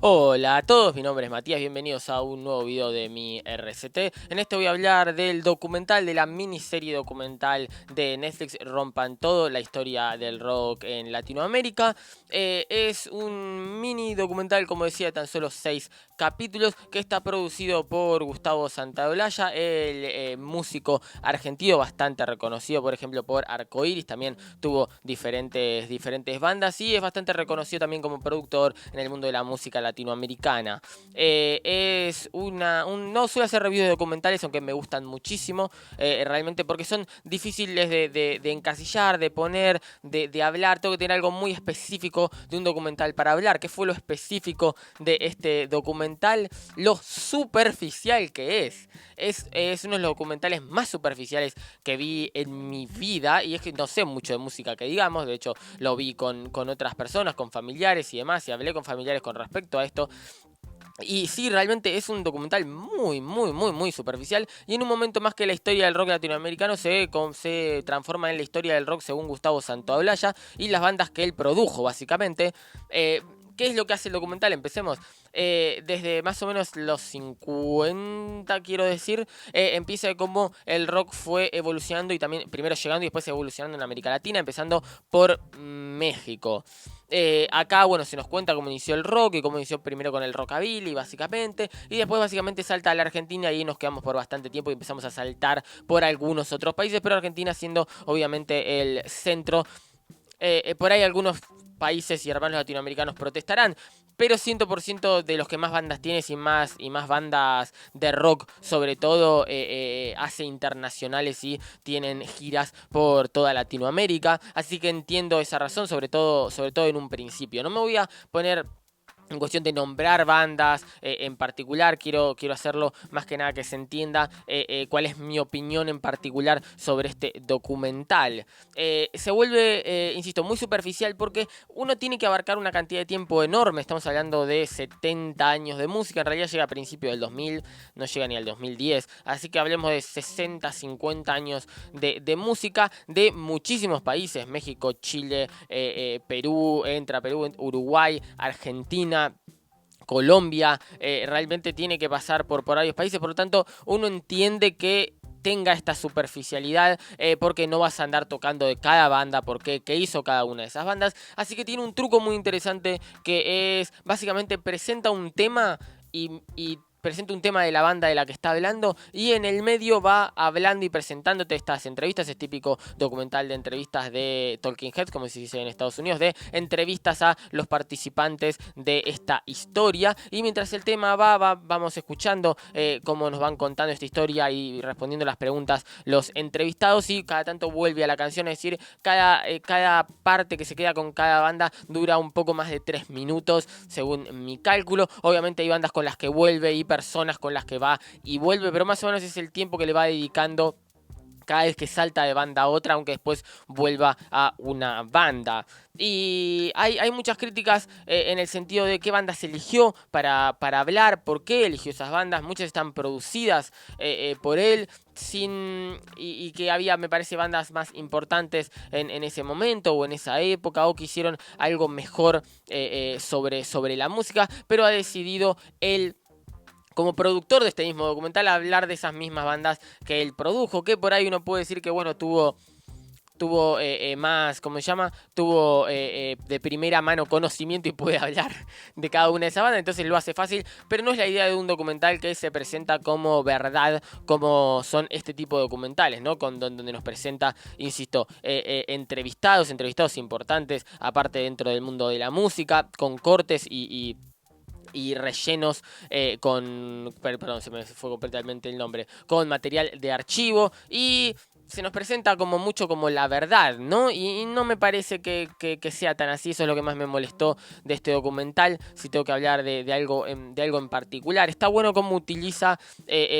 Hola a todos, mi nombre es Matías, bienvenidos a un nuevo video de mi RCT. En este voy a hablar del documental, de la miniserie documental de Netflix Rompan Todo, la historia del rock en Latinoamérica. Es un mini documental, como decía, de tan solo 6 capítulos, que está producido por Gustavo Santaolalla, el músico argentino bastante reconocido, por ejemplo, por Arcoiris. También tuvo diferentes bandas y es bastante reconocido también como productor en el mundo de la música latinoamericana. No suelo hacer reviews de documentales, aunque me gustan muchísimo, realmente porque son difíciles de encasillar, de poner, de hablar. Tengo que tener algo muy específico de un documental para hablar. ¿Qué fue lo específico de este documental? Lo superficial que es. Es uno de los documentales más superficiales que vi en mi vida. Y es que no sé mucho de música que digamos. De hecho, lo vi con otras personas, con familiares y demás. Y hablé con familiares con respecto a esto. Y sí, realmente es un documental muy superficial. Y en un momento más que la historia del rock latinoamericano se transforma en la historia del rock según Gustavo Santaolalla y las bandas que él produjo, básicamente. Eh, ¿Qué es lo que hace el documental? Empecemos. Desde más o menos los 50, quiero decir, empieza cómo el rock fue evolucionando y también primero llegando y después evolucionando en América Latina, empezando por México. Acá, bueno, se nos cuenta cómo inició el rock y cómo inició primero con el rockabilly, básicamente. Y después, básicamente, salta a la Argentina y ahí nos quedamos por bastante tiempo y empezamos a saltar por algunos otros países. Pero Argentina siendo, obviamente, el centro. Por ahí algunos países y hermanos latinoamericanos protestarán. Pero 100% de los que más bandas tienes y más bandas de rock, sobre todo, hace internacionales y tienen giras por toda Latinoamérica. Así que entiendo esa razón, sobre todo en un principio. No me voy a poner en cuestión de nombrar bandas en particular, quiero hacerlo más que nada que se entienda cuál es mi opinión en particular sobre este documental. Se vuelve, insisto, muy superficial porque uno tiene que abarcar una cantidad de tiempo enorme. Estamos hablando de 70 años de música, en realidad llega a principios del 2000, no llega ni al 2010. Así que hablemos de 60, 50 años de música de muchísimos países: México, Chile, Perú, entra Perú, Uruguay, Argentina, Colombia. Realmente tiene que pasar por varios países. Por lo tanto, uno entiende que tenga esta superficialidad, porque no vas a andar tocando de cada banda, porque qué hizo cada una de esas bandas. Así que tiene un truco muy interesante, que es básicamente presenta un tema y presenta un tema de la banda de la que está hablando, y en el medio va hablando y presentándote estas entrevistas. Es típico documental de entrevistas de Talking Heads, como se dice en Estados Unidos, de entrevistas a los participantes de esta historia. Y mientras el tema vamos escuchando cómo nos van contando esta historia y respondiendo las preguntas los entrevistados, y cada tanto vuelve a la canción. Es decir, cada parte que se queda con cada banda dura un poco más de 3 minutos, según mi cálculo. Obviamente hay bandas con las que vuelve y personas con las que va y vuelve, pero más o menos es el tiempo que le va dedicando cada vez que salta de banda a otra, aunque después vuelva a una banda. Y hay muchas críticas en el sentido de qué bandas eligió para hablar, por qué eligió esas bandas. Muchas están producidas por él, y que había, me parece, bandas más importantes en ese momento o en esa época, o que hicieron algo mejor sobre la música, pero ha decidido él, como productor de este mismo documental, hablar de esas mismas bandas que él produjo. Que por ahí uno puede decir que, bueno, tuvo más, ¿cómo se llama? Tuvo de primera mano conocimiento y puede hablar de cada una de esas bandas, entonces lo hace fácil. Pero no es la idea de un documental que se presenta como verdad, como son este tipo de documentales, ¿no? Donde nos presenta, insisto, entrevistados importantes, aparte dentro del mundo de la música, con cortes y rellenos perdón, se me fue completamente el nombre, con material de archivo, y se nos presenta como mucho como la verdad, ¿no? Y no me parece que sea tan así. Eso es lo que más me molestó de este documental. Si tengo que hablar de algo en particular, está bueno cómo utiliza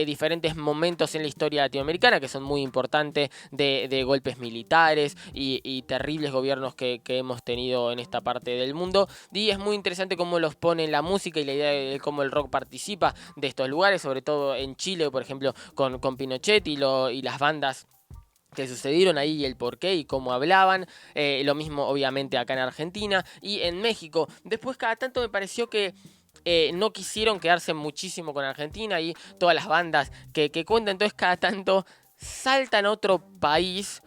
diferentes momentos en la historia latinoamericana que son muy importantes, de golpes militares y terribles gobiernos que hemos tenido en esta parte del mundo. Y es muy interesante cómo los pone en la música y la idea de cómo el rock participa de estos lugares, sobre todo en Chile, por ejemplo, con Pinochet y las bandas que sucedieron ahí, y el porqué y cómo hablaban. Lo mismo obviamente acá en Argentina y en México. Después, cada tanto me pareció que no quisieron quedarse muchísimo con Argentina y todas las bandas que cuentan, entonces cada tanto saltan a otro país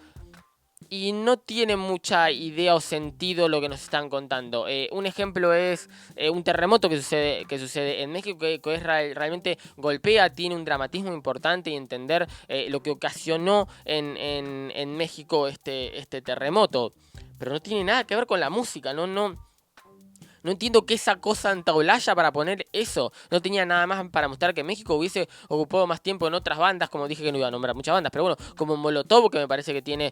y no tiene mucha idea o sentido lo que nos están contando. Un ejemplo es un terremoto que sucede en México, que es realmente golpea, tiene un dramatismo importante y entender lo que ocasionó en México este terremoto. Pero no tiene nada que ver con la música, no entiendo qué sacó Santaolalla para poner eso. No tenía nada más para mostrar que México hubiese ocupado más tiempo en otras bandas, como dije que no iba a nombrar muchas bandas, pero bueno, como Molotov, que me parece que tiene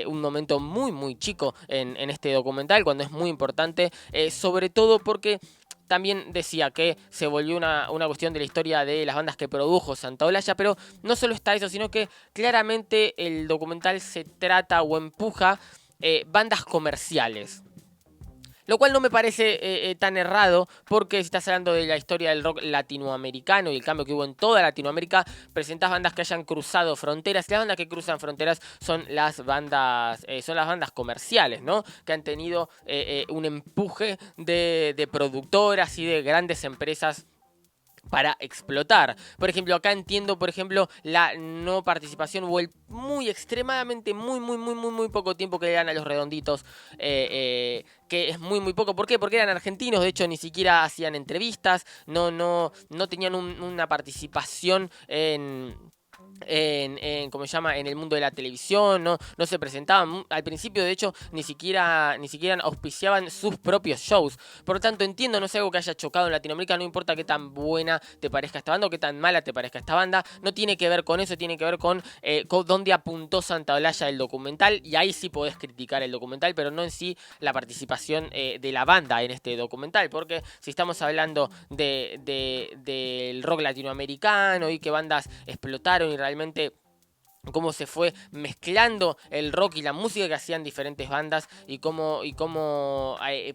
un momento muy, muy chico en este documental, cuando es muy importante, sobre todo porque también decía que se volvió una cuestión de la historia de las bandas que produjo Santaolalla, pero no solo está eso, sino que claramente el documental se trata o empuja bandas comerciales. Lo cual no me parece tan errado, porque si estás hablando de la historia del rock latinoamericano y el cambio que hubo en toda Latinoamérica, presentás bandas que hayan cruzado fronteras. Y las bandas que cruzan fronteras son las bandas comerciales, ¿no? Que han tenido un empuje de productoras y de grandes empresas para explotar. Por ejemplo, acá entiendo, por ejemplo, la no participación o el muy extremadamente muy poco tiempo que le dan a los Redonditos, que es muy poco. ¿Por qué? Porque eran argentinos, de hecho ni siquiera hacían entrevistas, no tenían una participación ¿cómo se llama? En el mundo de la televisión, no se presentaban. Al principio, de hecho, ni siquiera auspiciaban sus propios shows. Por lo tanto, entiendo, no es algo que haya chocado en Latinoamérica, no importa qué tan buena te parezca esta banda o qué tan mala te parezca esta banda, no tiene que ver con eso, tiene que ver con dónde apuntó Santaolalla el documental, y ahí sí podés criticar el documental, pero no en sí la participación de la banda en este documental, porque si estamos hablando del rock latinoamericano y que bandas explotaron y realmente cómo se fue mezclando el rock y la música que hacían diferentes bandas y cómo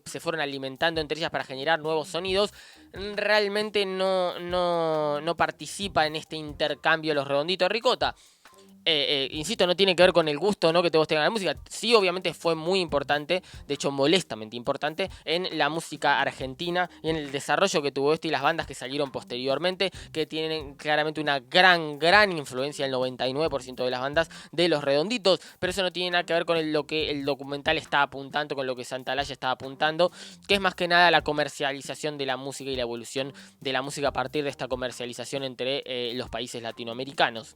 se fueron alimentando entre ellas para generar nuevos sonidos, realmente no participa en este intercambio los Redonditos Ricota. Insisto, no tiene que ver con el gusto, ¿no?, que vos tengas la música. Sí, obviamente fue muy importante, de hecho molestamente importante, en la música argentina y en el desarrollo que tuvo esto y las bandas que salieron posteriormente, que tienen claramente una gran influencia, el 99% de las bandas de Los Redonditos, pero eso no tiene nada que ver con lo que el documental está apuntando, con lo que Santaolalla está apuntando, que es más que nada la comercialización de la música y la evolución de la música a partir de esta comercialización entre los países latinoamericanos.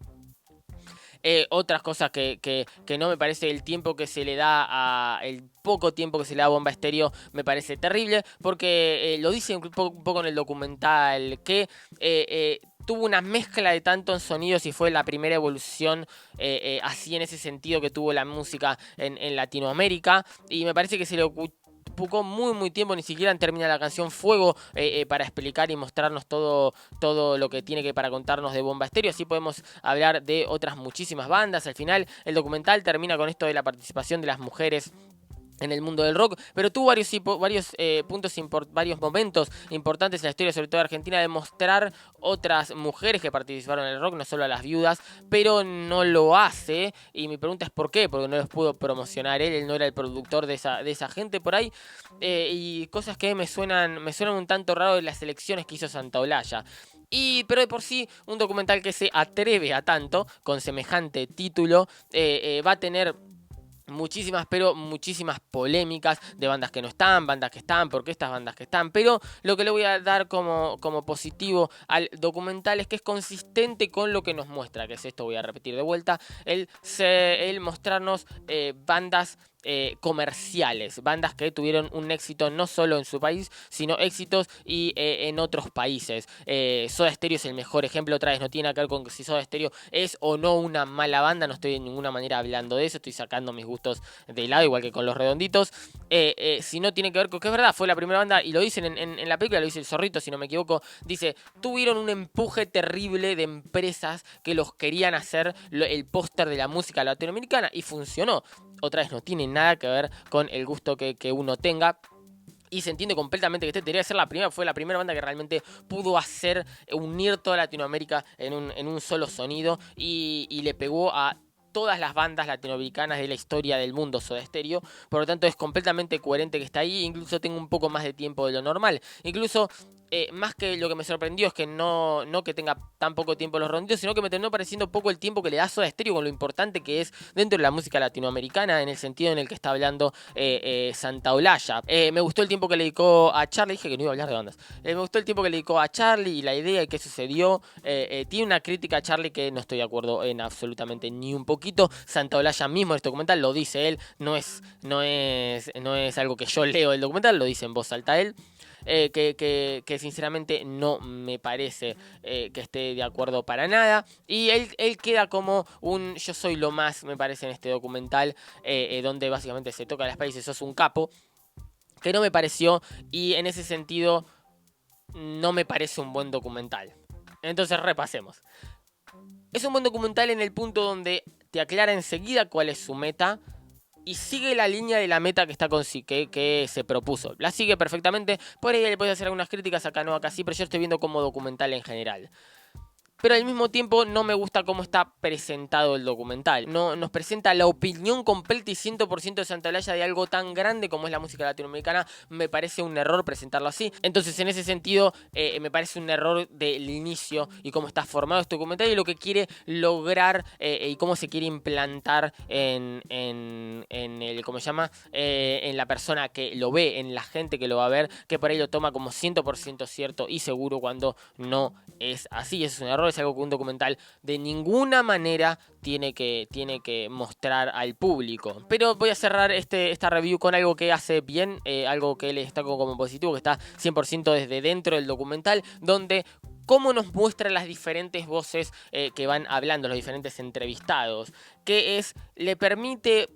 Otras cosas que no me parece el tiempo que se le da el poco tiempo que se le da a Bomba Estéreo me parece terrible, porque lo dice un poco en el documental que tuvo una mezcla de tantos sonidos y fue la primera evolución así en ese sentido que tuvo la música en Latinoamérica, y me parece que se le ocupó muy tiempo, ni siquiera termina la canción Fuego para explicar y mostrarnos todo lo que tiene que para contarnos de Bomba Estéreo. Así podemos hablar de otras muchísimas bandas. Al final el documental termina con esto de la participación de las mujeres en el mundo del rock, pero tuvo varios momentos importantes en la historia, sobre todo de Argentina, de mostrar otras mujeres que participaron en el rock, no solo a las viudas, pero no lo hace, y mi pregunta es ¿por qué? Porque no los pudo promocionar él no era el productor de esa gente por ahí, y cosas que me suenan un tanto raro de las elecciones que hizo Santaolalla. Pero de por sí, un documental que se atreve a tanto, con semejante título, va a tener muchísimas polémicas de bandas que no están, bandas que están, porque estas bandas que están. Pero lo que le voy a dar como positivo al documental es que es consistente con lo que nos muestra, que es esto, voy a repetir de vuelta, el mostrarnos bandas comerciales, bandas que tuvieron un éxito no solo en su país, sino éxitos y en otros países. Soda Stereo es el mejor ejemplo, otra vez no tiene que ver con si Soda Stereo es o no una mala banda, no estoy de ninguna manera hablando de eso, estoy sacando mis gustos de lado, igual que con Los Redonditos, si no tiene que ver con que es verdad, fue la primera banda, y lo dicen en la película, lo dice el Zorrito, si no me equivoco, dice, tuvieron un empuje terrible de empresas que los querían hacer el póster de la música latinoamericana, y funcionó. Otra vez no tiene nada que ver con el gusto que uno tenga. Y se entiende completamente que debería ser fue la primera banda que realmente pudo hacer unir toda Latinoamérica en un solo sonido. Y le pegó a todas las bandas latinoamericanas de la historia del mundo Soda Stereo. Por lo tanto es completamente coherente que está ahí. Incluso tengo un poco más de tiempo de lo normal. Incluso más que lo que me sorprendió es que no que tenga tan poco tiempo los rondidos, sino que me terminó pareciendo poco el tiempo que le da Soda Stereo con lo importante que es dentro de la música latinoamericana, en el sentido en el que está hablando Santa Olalla. Me gustó el tiempo que le dedicó a Charlie, dije que no iba a hablar de bandas. Me gustó el tiempo que le dedicó a Charlie y la idea y qué sucedió. Tiene una crítica a Charlie que no estoy de acuerdo en absolutamente ni un poquito. Santa Olalla mismo en este documental lo dice él, no es algo que yo leo del documental, lo dice en voz alta él. Que sinceramente no me parece que esté de acuerdo para nada. Y él queda como un yo soy lo más, me parece, en este documental, donde básicamente se toca la espalda y dice sos un capo, que no me pareció, y en ese sentido no me parece un buen documental. Entonces repasemos. Es un buen documental en el punto donde te aclara enseguida cuál es su meta y sigue la línea de la meta que está que se propuso. La sigue perfectamente. Por ahí le puedes hacer algunas críticas, acá no, acá sí, pero yo estoy viendo como documental en general. Pero al mismo tiempo no me gusta cómo está presentado el documental. No nos presenta la opinión completa y 100% de Santa Olalla de algo tan grande como es la música latinoamericana. Me parece un error presentarlo así. Entonces, en ese sentido, me parece un error del inicio y cómo está formado este documental y lo que quiere lograr y cómo se quiere implantar en el, ¿cómo se llama? En la persona que lo ve, en la gente que lo va a ver, que por ahí lo toma como 100% cierto y seguro cuando no es así. Eso es un error. Es algo que un documental de ninguna manera tiene que mostrar al público. Pero voy a cerrar esta review con algo que hace bien, algo que le destaco como positivo, que está 100% desde dentro del documental, donde cómo nos muestra las diferentes voces que van hablando, los diferentes entrevistados, que le permite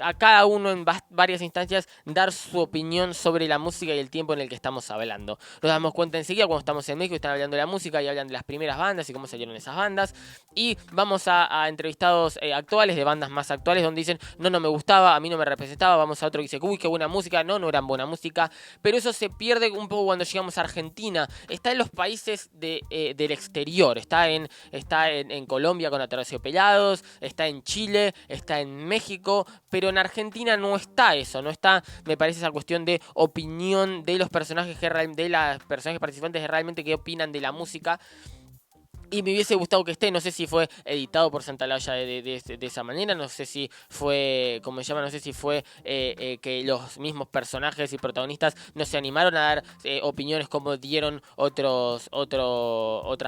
a cada uno en varias instancias dar su opinión sobre la música y el tiempo en el que estamos hablando. Nos damos cuenta enseguida cuando estamos en México y están hablando de la música y hablan de las primeras bandas y cómo salieron esas bandas. Y vamos a entrevistados actuales, de bandas más actuales, donde dicen, no me gustaba, a mí no me representaba. Vamos a otro que dice, uy, qué buena música. No eran buena música. Pero eso se pierde un poco cuando llegamos a Argentina. Está en los países del exterior. Está en Colombia con Aterciopelados, está en Chile, está en México, pero en Argentina no está eso, no está, me parece, esa cuestión de opinión de los personajes de las personajes participantes de realmente qué opinan de la música. Y me hubiese gustado que esté, no sé si fue editado por Santa Olalla de esa manera, no sé si fue, como se llama, no sé si fue que los mismos personajes y protagonistas no se animaron a dar opiniones como dieron otras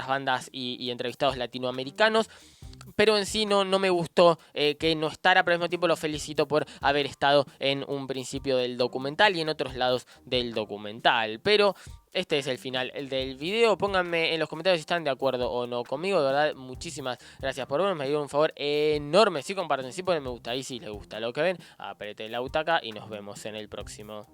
bandas y entrevistados latinoamericanos. Pero en sí no me gustó que no estará, pero al mismo tiempo lo felicito por haber estado en un principio del documental y en otros lados del documental. Pero este es el final del video. Pónganme en los comentarios si están de acuerdo o no conmigo. De verdad, muchísimas gracias por verme. Me dieron un favor enorme. Si comparten, si ponen me gusta y si les gusta lo que ven, aprieten la butaca y nos vemos en el próximo.